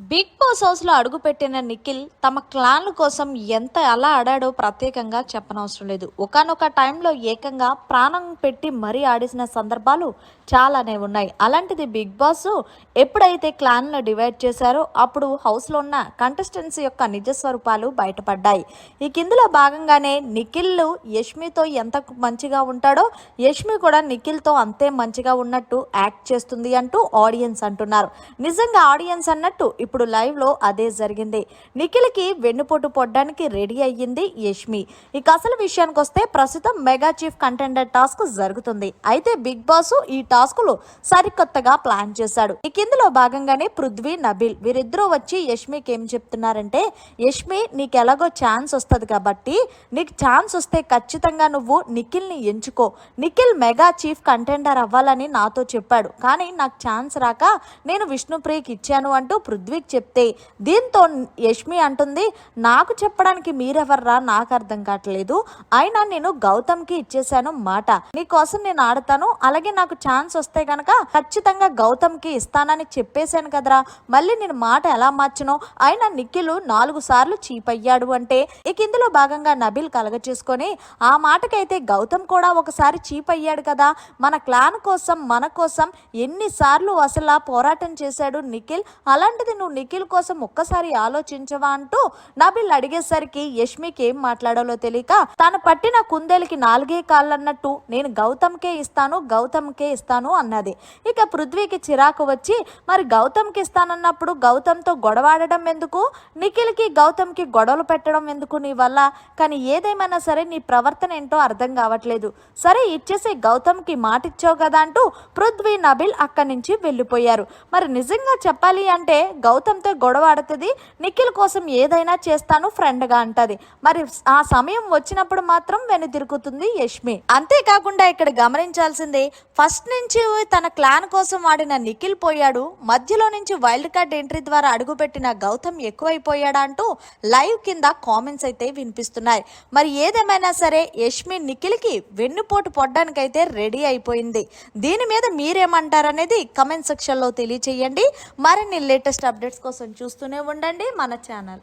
Big boss హౌస్లో అడుగుపెట్టిన నిఖిల్ తమ క్లాన్ల కోసం ఎంత ఎలా ఆడాడో ప్రత్యేకంగా చెప్పనవసరం లేదు. ఒకానొక టైంలో ఏకంగా ప్రాణం పెట్టి మరీ ఆడేసిన సందర్భాలు చాలానే ఉన్నాయి. అలాంటిది బిగ్ బాస్ ఎప్పుడైతే క్లాన్లను డివైడ్ చేశారో అప్పుడు హౌస్లో ఉన్న కంటెస్టెంట్స్ యొక్క నిజ స్వరూపాలు బయటపడ్డాయి. ఈ కిందులో భాగంగానే నిఖిల్ యష్మితో ఎంత మంచిగా ఉంటాడో యష్మి కూడా నిఖిల్తో అంతే మంచిగా ఉన్నట్టు యాక్ట్ చేస్తుంది అంటూ ఆడియన్స్ అంటున్నారు. నిజంగా ఆడియన్స్ అన్నట్టు ఇప్పుడు లైవ్ లో అదే జరిగింది. నిఖిల్కి వెన్నుపోటు పొడ్డానికి రెడీ అయ్యింది యష్మి. ఇక అసలు విషయానికి వస్తే ప్రస్తుతం మెగా చీఫ్ కంటెండర్ టాస్క్ జరుగుతుంది. అయితే బిగ్ బాస్ ఈ టాస్కులు సరికొత్తగా ప్లాన్ చేశాడు. ఇక ఇందులో భాగంగానే పృథ్వీ, నబిల్ వీరిద్దరూ వచ్చి యష్మికి ఏం చెప్తున్నారంటే, యష్మి నీకు ఎలాగో ఛాన్స్ వస్తుంది కాబట్టి నీకు ఛాన్స్ వస్తే ఖచ్చితంగా నువ్వు నిఖిల్ని ఎంచుకో. నిఖిల్ మెగా చీఫ్ కంటెండర్ అవ్వాలని నాతో చెప్పాడు, కానీ నాకు ఛాన్స్ రాక నేను విష్ణుప్రియకి ఇచ్చాను అంటూ పృథ్వీకి చెప్తే, దీంతో యష్మి అంటుంది, నాకు చెప్పడానికి మీరెవర్రా నాకు అర్థం కావట్లేదు, అయినా నేను గౌతమ్కి ఇచ్చేసాను మాట. నీకోసం నేను ఆడతాను, అలాగే నాకు ఛాన్స్ వస్తే గనక ఖచ్చితంగా గౌతమ్కి ఇస్తానని చెప్పేశాను కదరా, మళ్ళీ నేను మాట ఎలా మార్చును, అయినా నిఖిల్ 4 సార్లు చీప్ అయ్యాడు అంటే ఇక ఇందులో భాగంగా నబిల్ కలగ చేసుకొని, ఆ మాటకైతే గౌతమ్ కూడా ఒకసారి చీప్ అయ్యాడు కదా, మన క్లాన్ కోసం మన కోసం ఎన్నిసార్లు అసలు పోరాటం చేశాడు నిఖిల్, అలాంటిది నువ్వు నిఖిల్ కోసం ఒక్కసారి ఆలోచించవా అంటూ నబిల్ అడిగేసరికి యష్మికి ఏం మాట్లాడాలో తెలియక తాను పట్టిన కుందేలికి 4 కాళ్ళన్నట్టు నేను గౌతమ్కే ఇస్తాను అన్నది. ఇక పృథ్వీకి చిరాకు వచ్చి, మరి గౌతమ్కి ఇస్తానన్నప్పుడు గౌతమ్తో గొడవాడడం ఎందుకు, నిఖిల్కి గౌతమ్కి గొడవలు పెట్టడం ఎందుకు నీ వల్ల, కానీ ఏదేమైనా సరే నీ ప్రవర్తన ఏంటో అర్థం కావట్లేదు, సరే ఇచ్చేసి గౌతమ్కి మాట ఇచ్చావు కదా అంటూ పృథ్వీ, నబిల్ అక్కడి నుంచి వెళ్ళిపోయారు. మరి నిజంగా చెప్పాలి అంటే గౌతమ్తో గొడవ ఆడుతుంది, నిఖిల్ కోసం ఏదైనా చేస్తాను ఫ్రెండ్గా అంటది. మరి ఆ సమయం వచ్చినప్పుడు మాత్రం వెనుదిరుగుతుంది యష్మి. అంతేకాకుండా ఇక్కడ గమనించాల్సిందే, ఫస్ట్ నుంచి తన క్లాన్ కోసం ఆడిన నిఖిల్ పోయాడు, మధ్యలో నుంచి వైల్డ్ కార్డ్ ఎంట్రీ ద్వారా అడుగుపెట్టిన గౌతమ్ ఎక్కువైపోయాడా అంటూ లైవ్ కింద కామెంట్స్ అయితే వినిపిస్తున్నాయి. మరి ఏదేమైనా సరే యష్మి నిఖిల్కి వెన్నుపోటు పొడ్డానికైతే రెడీ అయిపోయింది. దీని మీద మీరేమంటారనేది కమెంట్ సెక్షన్లో తెలియచేయండి. మరిన్ని లేటెస్ట్ అప్డేట్స్ కోసం చూస్తూనే ఉండండి మన ఛానల్.